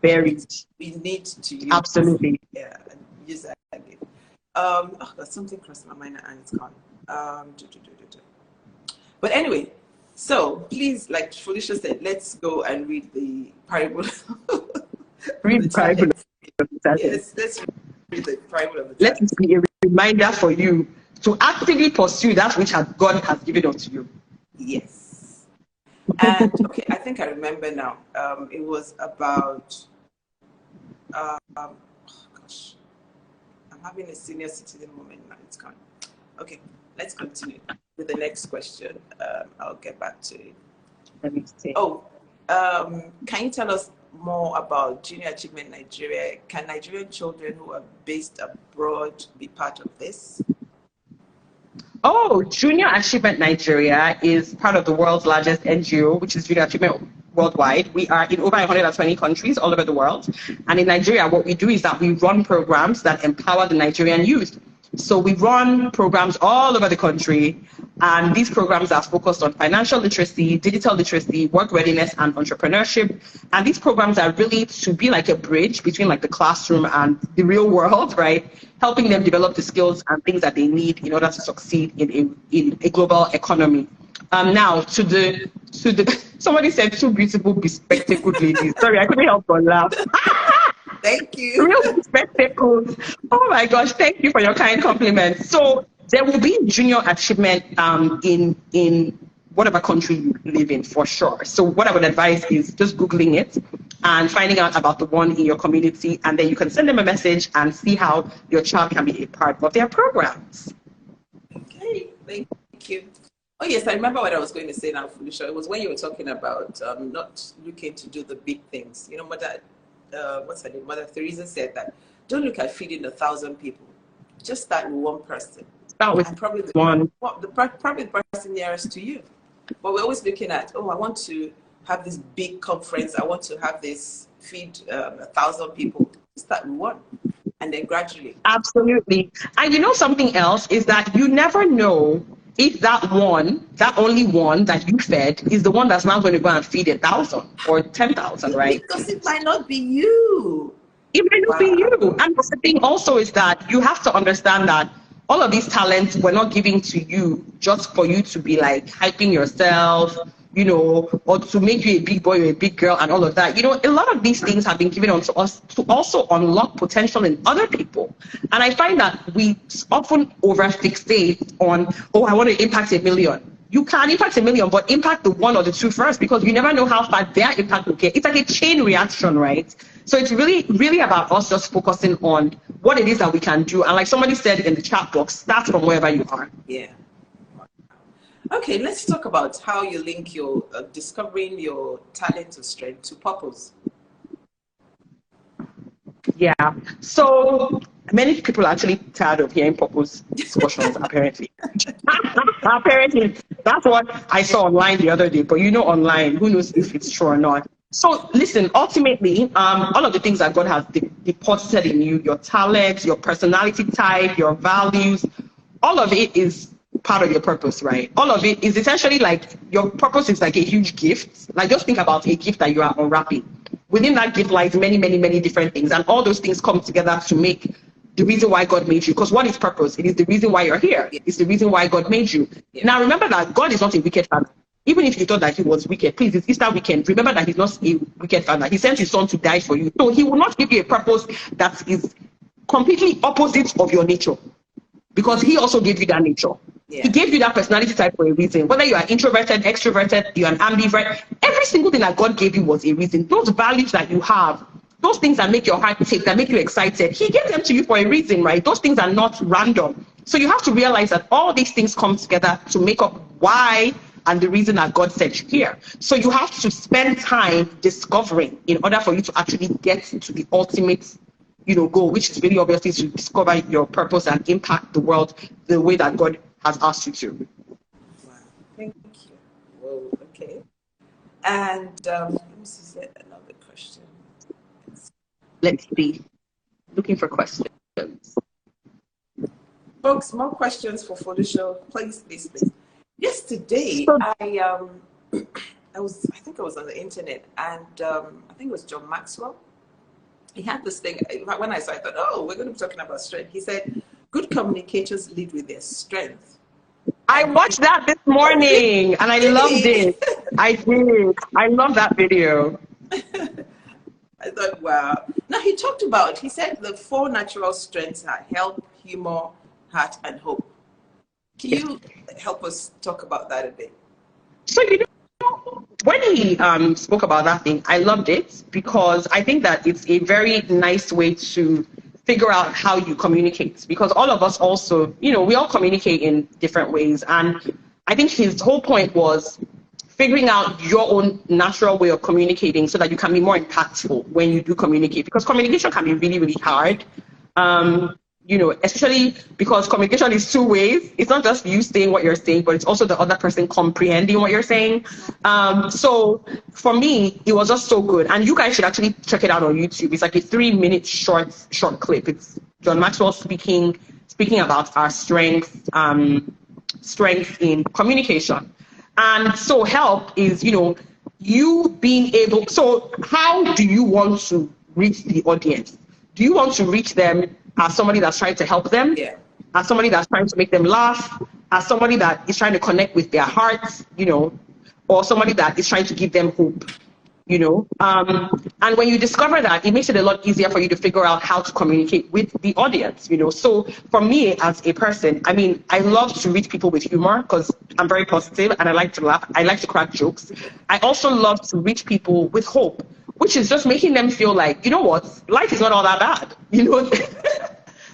Buried. We need to use absolutely. Yeah, use that again. There's something crossed my mind and it's gone. But anyway, so please, like Felicia said, let's go and read the parable. Read the parable of the talents. Yes, let's read the parable of the talents. Let it be a reminder for you to actively pursue that which God has given unto you. Yes. And okay, I think I remember now. It was about gosh, I'm having a senior citizen moment now. It's gone. Okay, let's continue with the next question. I'll get back to it. Let me see. Can you tell us more about Junior Achievement Nigeria? Can Nigerian children who are based abroad be part of this? Oh, Junior Achievement Nigeria is part of the world's largest NGO, which is Junior Achievement Worldwide. We are in over 120 countries all over the world. And in Nigeria, what we do is that we run programs that empower the Nigerian youth. So we run programs all over the country, and these programs are focused on financial literacy, digital literacy, work readiness, and entrepreneurship. And these programs are really to be like a bridge between like the classroom and the real world, right? Helping them develop the skills and things that they need in order to succeed in a global economy. Now to the somebody said two beautiful bespectacled ladies. Sorry, I couldn't help but laugh. Thank you. Real spectacles. Oh my gosh, thank you for your kind compliment. So there will be junior achievement in whatever country you live in for sure. So what I would advise is just Googling it and finding out about the one in your community, and then you can send them a message and see how your child can be a part of their programs. Okay, thank you. Oh yes, I remember what I was going to say now, Felicia. It was when you were talking about not looking to do the big things. You know, what's her name? Mother Teresa said that don't look at feeding 1,000 people. Just start with one person. Start with probably one. Probably the person nearest to you. But we're always looking at, oh, I want to have this big conference. I want to have this feed 1,000 people. Start with one, and then gradually. Absolutely. And you know something else is that you never know if that only one that you fed is the one that's now going to go and feed 1,000 or 10,000, right? Because it might not be you. It might not be you. And the thing also is that you have to understand that all of these talents were not given to you just for you to be like hyping yourself, you know, or to make you a big boy or a big girl and all of that. You know, a lot of these things have been given onto us to also unlock potential in other people. And I find that we often over-fixate on, oh, I want to impact 1 million. You can impact 1 million, but impact the 1 or the 2 first, because you never know how far their impact will get. It's like a chain reaction, right? So it's really, really about us just focusing on what it is that we can do. And like somebody said in the chat box, start from wherever you are. Yeah. Okay, let's talk about how you link your discovering your talent or strength to purpose. Yeah. So many people are actually tired of hearing purpose discussions, apparently. Apparently, that's what I saw online the other day. But you know, online, who knows if it's true or not. So listen, ultimately, all of the things that God has deposited in you, your talents, your personality type, your values, all of it is part of your purpose, right? All of it is essentially like your purpose is like a huge gift. Like just think about a gift that you are unwrapping. Within that gift lies many, many, many different things. And all those things come together to make the reason why God made you. Because what is purpose? It is the reason why you're here. It's the reason why God made you. Now remember that God is not a wicked father. Even if you thought that he was wicked, please, it's Easter weekend. Remember that he's not a wicked father. He sent his son to die for you. So he will not give you a purpose that is completely opposite of your nature. Because he also gave you that nature. Yeah. He gave you that personality type for a reason. Whether you are introverted, extroverted, you're an ambivert, every single thing that God gave you was a reason. Those values that you have, those things that make your heart tick, that make you excited, he gave them to you for a reason, right? Those things are not random. So you have to realize that all these things come together to make up why and the reason that God sent you here. So you have to spend time discovering in order for you to actually get to the ultimate, you know, goal, which is really obviously to discover your purpose and impact the world the way that God has asked you to. Wow, thank you. Whoa, okay. And let me see, is there another question? Let's see. Looking for questions. Folks, more questions for Foluso. Please. Yesterday, I think I was on the internet, and I think it was John Maxwell. He had this thing. When I saw it, I thought, oh, we're going to be talking about strength. He said, good communicators lead with their strength. I watched that this morning, and I loved it. I did. I love that video. I thought, wow. Now, he said the 4 natural strengths are health, humor, heart, and hope. Can you help us talk about that a bit? So, you know, when he spoke about that thing, I loved it because I think that it's a very nice way to figure out how you communicate, because all of us also, you know, we all communicate in different ways. And I think his whole point was figuring out your own natural way of communicating so that you can be more impactful when you do communicate, because communication can be really, really hard. you know, especially because communication is two ways. It's not just you saying what you're saying, but it's also the other person comprehending what you're saying. So for me, it was just so good. And you guys should actually check it out on YouTube. It's like a 3-minute short clip. It's John Maxwell speaking about our strength in communication. And so help is, you know, you being able, so how do you want to reach the audience? Do you want to reach them as somebody that's trying to help them? Yeah. As somebody that's trying to make them laugh? As somebody that is trying to connect with their hearts, you know, or somebody that is trying to give them hope, you know? And when you discover that, it makes it a lot easier for you to figure out how to communicate with the audience, you know? So for me as a person, I mean, I love to reach people with humor because I'm very positive and I like to laugh. I like to crack jokes. I also love to reach people with hope, which is just making them feel like, you know what, life is not all that bad, you know?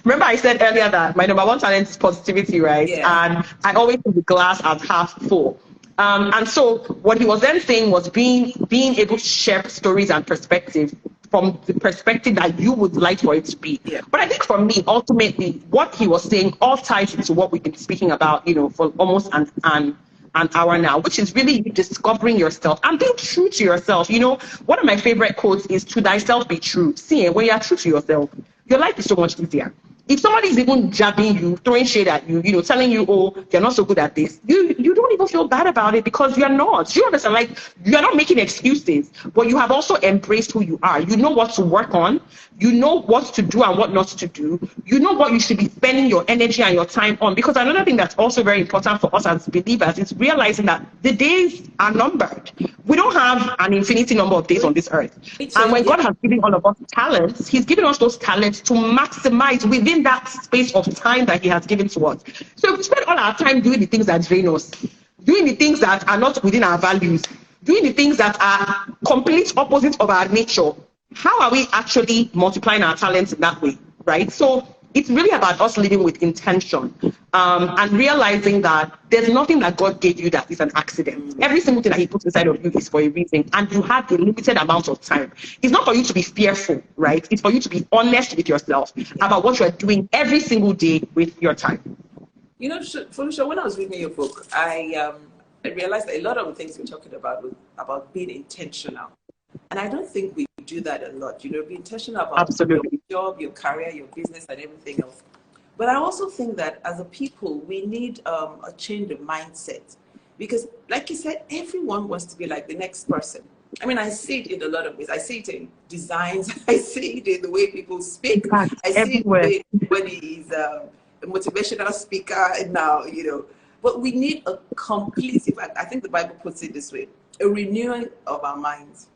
Remember I said earlier that my number one talent is positivity, right? Yeah. And I always see the glass as half full. And so what he was then saying was being able to share stories and perspective from the perspective that you would like for it to be. Yeah. But I think for me, ultimately, what he was saying all ties into what we've been speaking about, you know, for almost an hour now, which is really discovering yourself and being true to yourself. You know, one of my favorite quotes is, "To thyself be true." See, when you are true to yourself, your life is so much easier. If somebody is even jabbing you, throwing shade at you, you know, telling you, oh, you're not so good at this, you don't even feel bad about it because you're not. You understand? Like, you're not making excuses, but you have also embraced who you are. You know what to work on. You know what to do and what not to do. You know what you should be spending your energy and your time on. Because another thing that's also very important for us as believers is realizing that the days are numbered. We don't have an infinity number of days on this earth. And when God has given all of us talents, he's given us those talents to maximize within that space of time that he has given to us. So if we spend all our time doing the things that drain us, doing the things that are not within our values, doing the things that are complete opposite of our nature, how are we actually multiplying our talents in that way, right? So it's really about us living with intention and realizing that there's nothing that God gave you that is an accident. Every single thing that he puts inside of you is for a reason, and you have a limited amount of time. It's not for you to be fearful, right? It's for you to be honest with yourself about what you're doing every single day with your time. You know, Foluso, when I was reading your book, I realized that a lot of the things you're talking about was about being intentional. And I don't think we do that a lot, you know, be intentional about Absolutely. your job, your career, your business, and everything else. But I also think that as a people, we need a change of mindset. Because like you said, everyone wants to be like the next person. I mean, I see it in a lot of ways. I see it in designs. I see it in the way people speak. I see it when he's a motivational speaker and now, you know. But we need a complete, I think the Bible puts it this way, a renewing of our minds.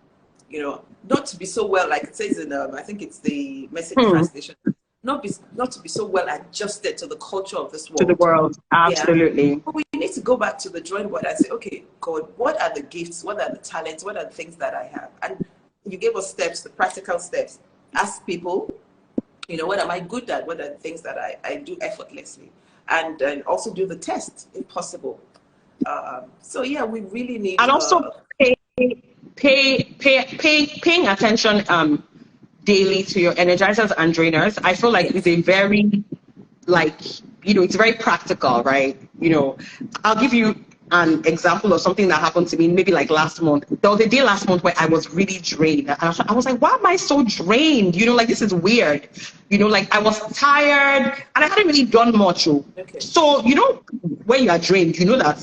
You know, not to be so well, like it says in, I think it's the Message translation, not to be so well adjusted to the culture of this world. To the world, absolutely. Yeah. But we need to go back to the drawing board and say, okay, God, what are the gifts? What are the talents? What are the things that I have? And you gave us steps, the practical steps. Ask people, you know, what am I good at? What are the things that I do effortlessly? And also do the test if possible. So yeah, we really need. And also paying attention daily to your energizers and drainers. I feel like it's a very, like, you know, it's very practical, right? You know, I'll give you an example of something that happened to me maybe like last month. There was a day last month where I was really drained. And I was like, why am I so drained? You know, like, this is weird. You know, like, I was tired and I hadn't really done much. Okay. So, you know, when you are drained, you know that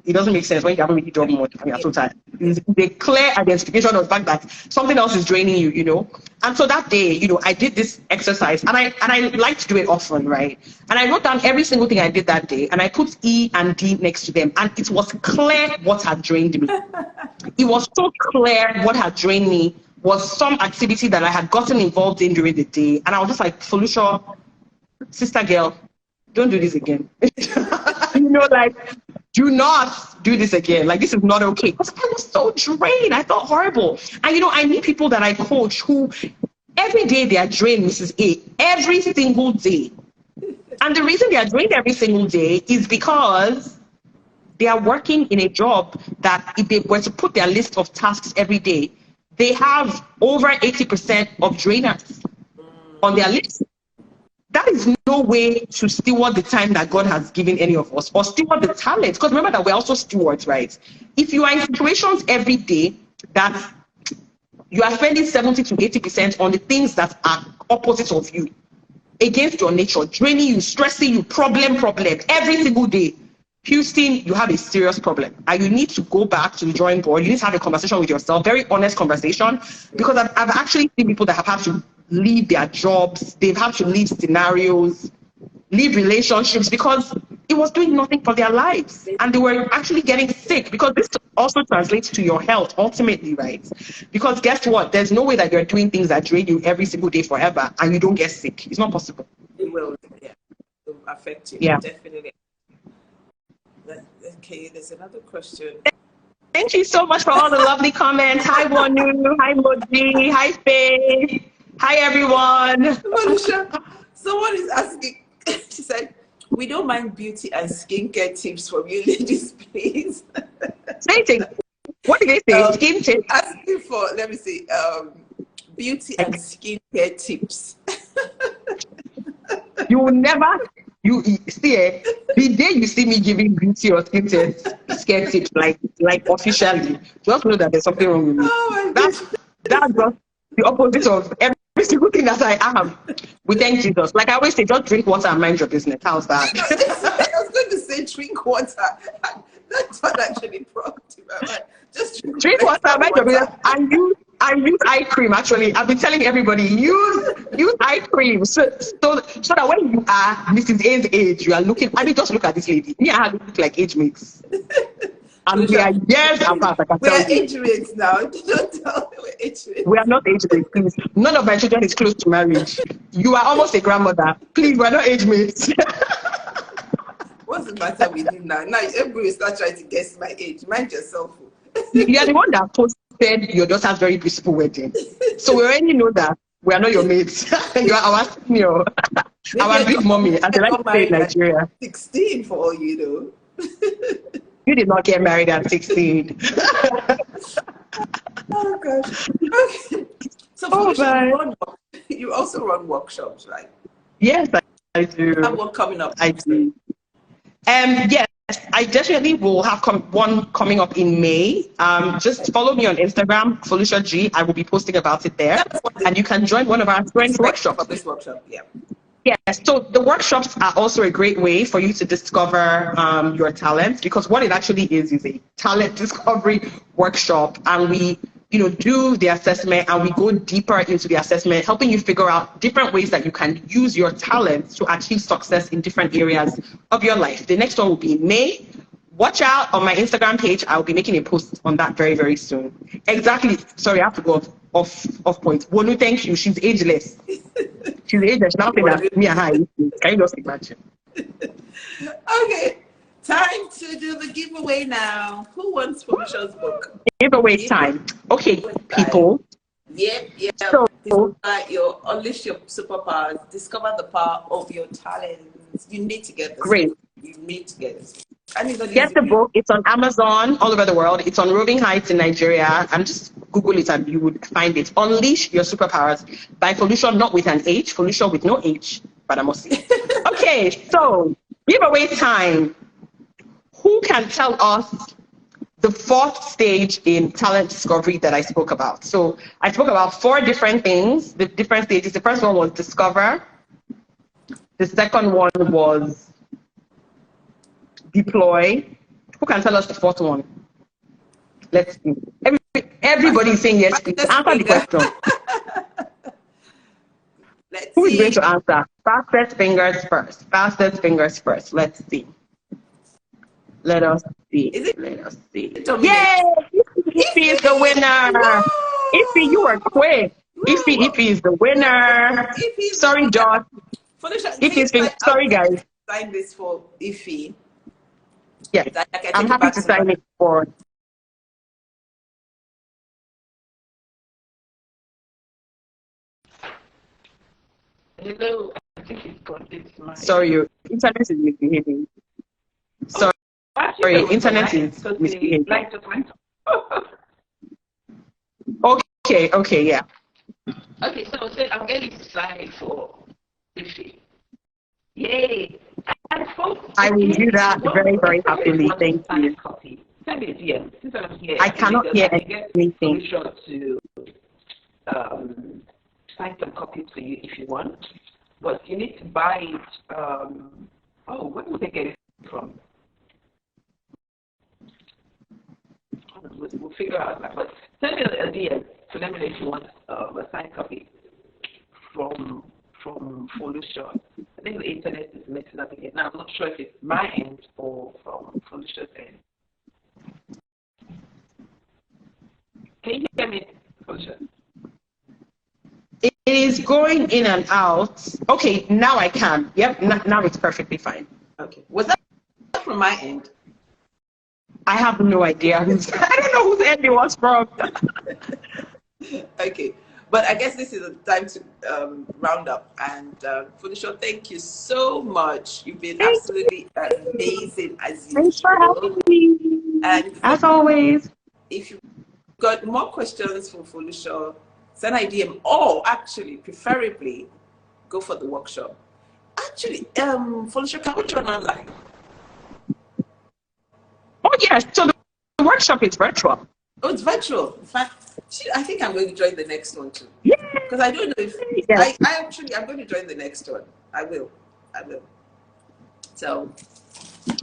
it doesn't make sense when you haven't really done much and you're so tired. It's a clear identification of the fact that something else is draining you, you know. And so that day, you know, I did this exercise and I like to do it often, right? And I wrote down every single thing I did that day and I put E and D next to them, and it was clear what had drained me. It was so clear what had drained me was some activity that I had gotten involved in during the day. And I was just like, Foluso, sister girl, don't do this again. You know, like, do not do this again. Like, this is not okay. Because I was so drained. I felt horrible. And, you know, I need people that I coach who every day they are drained, Mrs. A, every single day. And the reason they are drained every single day is because they are working in a job that if they were to put their list of tasks every day, they have over 80% of drainers on their list. that is no way to steward the time that God has given any of us, or steward the talent. Because remember that we're also stewards, right? If you are in situations every day that you are spending 70 to 80% on the things that are opposite of you, against your nature, draining you, stressing you, problem, every single day, Houston, you have a serious problem. And you need to go back to the drawing board. You need to have a conversation with yourself, very honest conversation. Because I've actually seen people that have had to leave their jobs. They've had to leave scenarios, leave relationships, because it was doing nothing for their lives. And they were actually getting sick, because this also translates to your health ultimately, right? Because guess what? There's no way that you're doing things that drain you every single day forever and you don't get sick. It's not possible. It will, yeah. It will affect you, yeah. Definitely. Okay, there's another question. Thank you so much for all the lovely comments. Hi, Wonu. Hi, Moji. Hi, Faye. Hi, everyone. Someone is asking, she said, we don't mind beauty and skincare tips from you ladies, please. What did they say? Skin tips? Asking for, let me see, beauty and skincare tips. You will never, you see, the day you see me giving beauty or skincare tips, like officially, just know that there's something wrong with me. Oh that's just the opposite of every single thing that I am. We thank Jesus. Like I always say, just drink water and mind your business. How's that? I was going to say drink water. That's what actually prompted my mind. Just drink water and mind your business. And use eye cream. Actually, I've been telling everybody, use eye cream so that when you are Mrs. A's age, you are looking. I mean, just look at this lady. Me and her look like age mates. And we are years apart. We are age mates now. Don't tell me we're age mates. We are not age mates, please. None of my children is close to marriage. You are almost a grandmother. Please, we're not age mates. What's the matter with you now? Now everybody will start trying to guess my age. Mind yourself. You are the one that posted your daughter's very beautiful wedding. So we already know that we are not your mates. You are our senior. Our big mommy, as they like to say in Nigeria. 16 for all you know. You did not get married at 16. Oh gosh. Okay. So you also run workshops, right? Yes, I do. I have one coming up. I do. Yes, I definitely will have one coming up in May. Just follow me on Instagram, Foluso G. I will be posting about it there. And you can join one of our strength workshops. This workshop, yeah. Yes, so the workshops are also a great way for you to discover your talents, because what it actually is a talent discovery workshop, and we do the assessment and we go deeper into the assessment, helping you figure out different ways that you can use your talents to achieve success in different areas of your life. The next one will be in May. Watch out on my Instagram page. I'll be making a post on that very, very soon. Exactly. Sorry, I have to go off point. Wonu, thank you. She's ageless. She's ageless. Nothing that me and her. Can you just imagine? Okay. Time to do the giveaway now. Who wants Foluso's book? Giveaway time. Okay, people. Yep. So, your unleash your superpowers. Discover the power of your talents. You need to get this. Great. You need to get this. Get the book. It's on Amazon all over the world. It's on Roving Heights in Nigeria. And just Google it and you would find it. Unleash Your Superpowers by Foluso, not with an H. Foluso with no H. Gbadamosi. Okay, so giveaway time. Who can tell us the fourth stage in talent discovery that I spoke about? So I spoke about 4 different things, the different stages. The first one was discover. The second one was deploy. Who can tell us the fourth one? Let's see. Everybody is saying yes. Please answer the question. Who is going to answer? Fastest fingers first. Fastest fingers first. Let's see. Let us see. Let us see. Yay! Ep3 is the winner. Ep3, you were quick. Ep3 is the winner. Sorry, Josh. Sorry, guys. Sign this for Ep3. Yes, I'm happy to sign it for. Hello, I think it's got this. Sorry, your internet is misbehaving. Sorry, internet is misbehaving. Okay, yeah. Okay, so I'm getting to sign for Ep3. Yay! And folks, I will do that very, very happily. Thank you. Copy. Send me a DM. Since I'm here, I cannot hear anything. Sure to sign some copies for you if you want, but you need to buy it. Where would they get it from? We'll figure out that. But send me a DM to let me know if you want a signed copy from Foluso. I think the internet is messing up again. Now I'm not sure if it's my end or from Foluso's end. Can you hear me, Foluso? It is going in and out. Okay, now I can. Yep, now it's perfectly fine. Okay. Was that from my end? I have no idea. I don't know whose end it was from. Okay. But I guess this is the time to round up. And Foluso, thank you so much. You've been absolutely amazing as usual. Thanks for having me. And as always, if you've got more questions for Foluso, send a DM, or actually, preferably, go for the workshop. Actually, Foluso, can we join online? Oh yes, so the workshop is virtual. Oh, it's virtual. In fact, I think I'm going to join the next one too. Yeah. Because I don't know if I'm going to join the next one. I will. So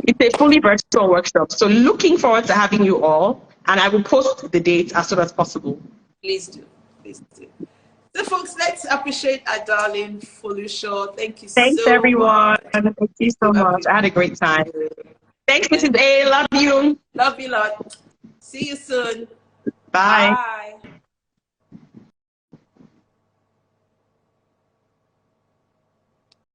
it's a fully virtual workshop. So looking forward to having you all, and I will post the date as soon as possible. Please do. So folks, let's appreciate our darling Foluso. Thank you so much. Thanks everyone. Thank you so much. I had a great time. Thanks, Mrs. A. Love you. Love you lot. See you soon. Bye. Bye.